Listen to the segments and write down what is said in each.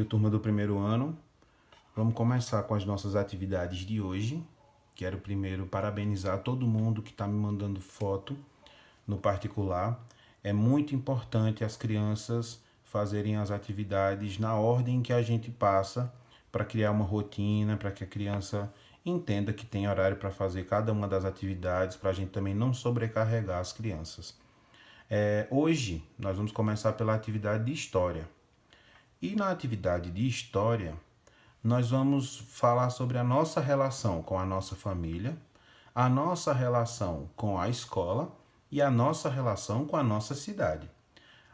dia, turma do primeiro ano. Vamos começar com as nossas atividades de hoje. Quero primeiro parabenizar todo mundo que está me mandando foto no particular. É muito importante as crianças fazerem as atividades na ordem que a gente passa para criar uma rotina, para que a criança entenda que tem horário para fazer cada uma das atividades, para a gente também não sobrecarregar as crianças. Hoje nós vamos começar pela atividade de história. E na atividade de história, nós vamos falar sobre a nossa relação com a nossa família, a nossa relação com a escola e a nossa relação com a nossa cidade.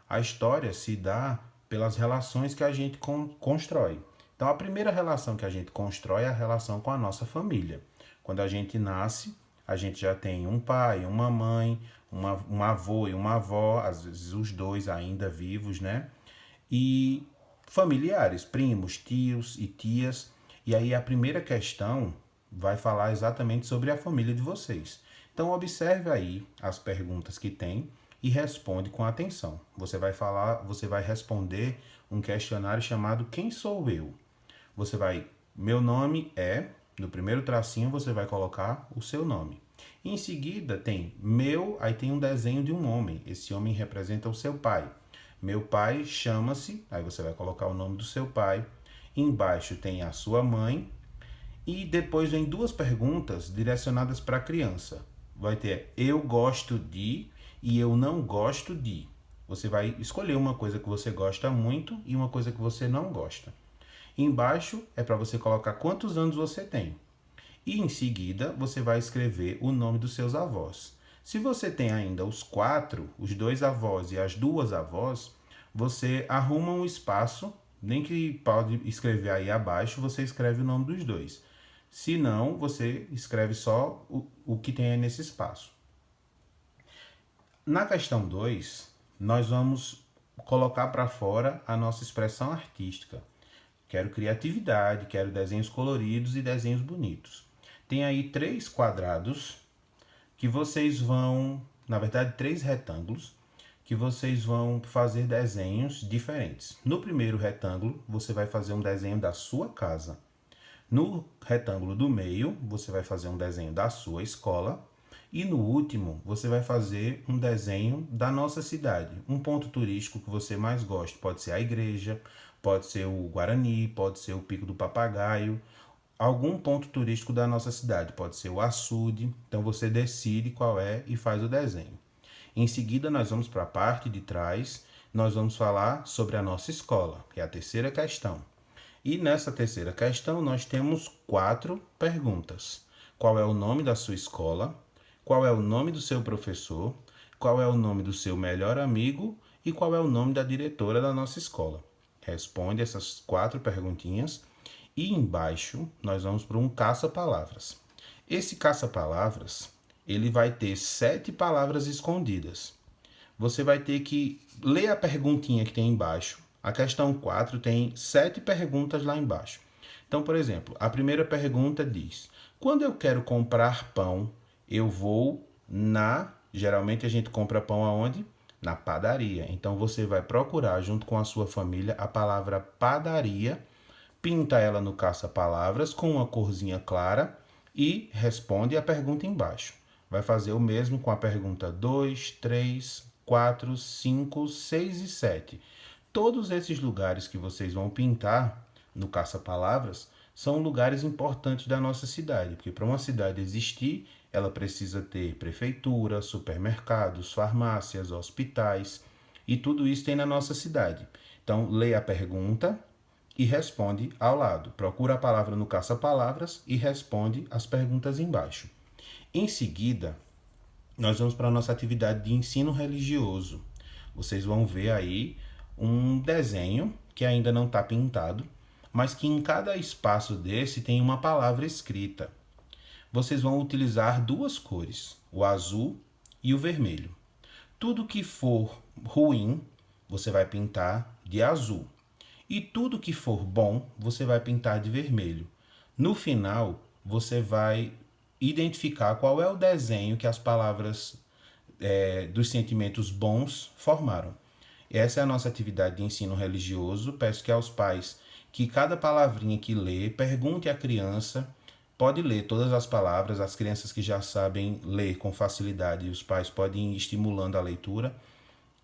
A história se dá pelas relações que a gente constrói. Então, a primeira relação que a gente constrói é a relação com a nossa família. Quando a gente nasce, a gente já tem um pai, uma mãe, um avô e uma avó, às vezes os dois ainda vivos, né? E familiares, primos, tios e tias. E aí a primeira questão vai falar exatamente sobre a família de vocês. Então observe aí as perguntas que tem e responde com atenção. Você vai responder um questionário chamado Quem sou eu? Meu nome é, no primeiro tracinho você vai colocar o seu nome. Em seguida tem meu, aí tem um desenho de um homem. Esse homem representa o seu pai. Meu pai chama-se, aí você vai colocar o nome do seu pai. Embaixo tem a sua mãe. E depois vem duas perguntas direcionadas para a criança. Vai ter eu gosto de e eu não gosto de. Você vai escolher uma coisa que você gosta muito e uma coisa que você não gosta. Embaixo é para você colocar quantos anos você tem. E em seguida você vai escrever o nome dos seus avós. Se você tem ainda os quatro, os dois avós e as duas avós, você arruma um espaço, nem que pode escrever aí abaixo, você escreve o nome dos dois. Se não, você escreve só o que tem aí nesse espaço. Na questão 2, nós vamos colocar para fora a nossa expressão artística. Quero criatividade, quero desenhos coloridos e desenhos bonitos. Tem aí 3 quadrados que vocês vão, na verdade 3 retângulos, que vocês vão fazer desenhos diferentes. No primeiro retângulo, você vai fazer um desenho da sua casa. No retângulo do meio, você vai fazer um desenho da sua escola. E no último, você vai fazer um desenho da nossa cidade. Um ponto turístico que você mais gosta. Pode ser a igreja, pode ser o Guarani, pode ser o Pico do Papagaio. Algum ponto turístico da nossa cidade. Pode ser o açude. Então você decide qual é e faz o desenho. Em seguida, nós vamos para a parte de trás. Nós vamos falar sobre a nossa escola, que é a terceira questão. E nessa terceira questão, nós temos 4 perguntas. Qual é o nome da sua escola? Qual é o nome do seu professor? Qual é o nome do seu melhor amigo? E qual é o nome da diretora da nossa escola? Responde essas 4 perguntinhas. E embaixo, nós vamos para um caça-palavras. Esse caça-palavras, ele vai ter 7 palavras escondidas. Você vai ter que ler a perguntinha que tem embaixo. A questão 4 tem 7 perguntas lá embaixo. Então, por exemplo, a primeira pergunta diz: quando eu quero comprar pão, eu vou na... Geralmente a gente compra pão aonde? Na padaria. Então você vai procurar junto com a sua família a palavra padaria, pinta ela no caça-palavras com uma corzinha clara e responde a pergunta embaixo. Vai fazer o mesmo com a pergunta 2, 3, 4, 5, 6 e 7. Todos esses lugares que vocês vão pintar no caça-palavras são lugares importantes da nossa cidade, porque para uma cidade existir, ela precisa ter prefeitura, supermercados, farmácias, hospitais, e tudo isso tem na nossa cidade. Então, leia a pergunta e responde ao lado. Procura a palavra no caça-palavras e responde as perguntas embaixo. Em seguida, nós vamos para a nossa atividade de ensino religioso. Vocês vão ver aí um desenho que ainda não está pintado, mas que em cada espaço desse tem uma palavra escrita. Vocês vão utilizar 2 cores, o azul e o vermelho. Tudo que for ruim, você vai pintar de azul. E tudo que for bom, você vai pintar de vermelho. No final, você vai identificar qual é o desenho que as palavras dos sentimentos bons formaram. Essa é a nossa atividade de ensino religioso. Peço que aos pais que cada palavrinha que lê, pergunte à criança, pode ler todas as palavras, as crianças que já sabem ler com facilidade, os pais podem ir estimulando a leitura,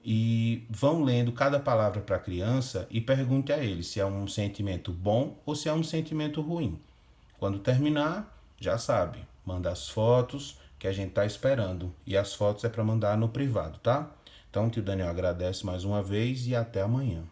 e vão lendo cada palavra para a criança e pergunte a ele se é um sentimento bom ou se é um sentimento ruim. Quando terminar, já sabe, manda as fotos que a gente está esperando. E as fotos é para mandar no privado, tá? Então, o tio Daniel agradece mais uma vez e até amanhã.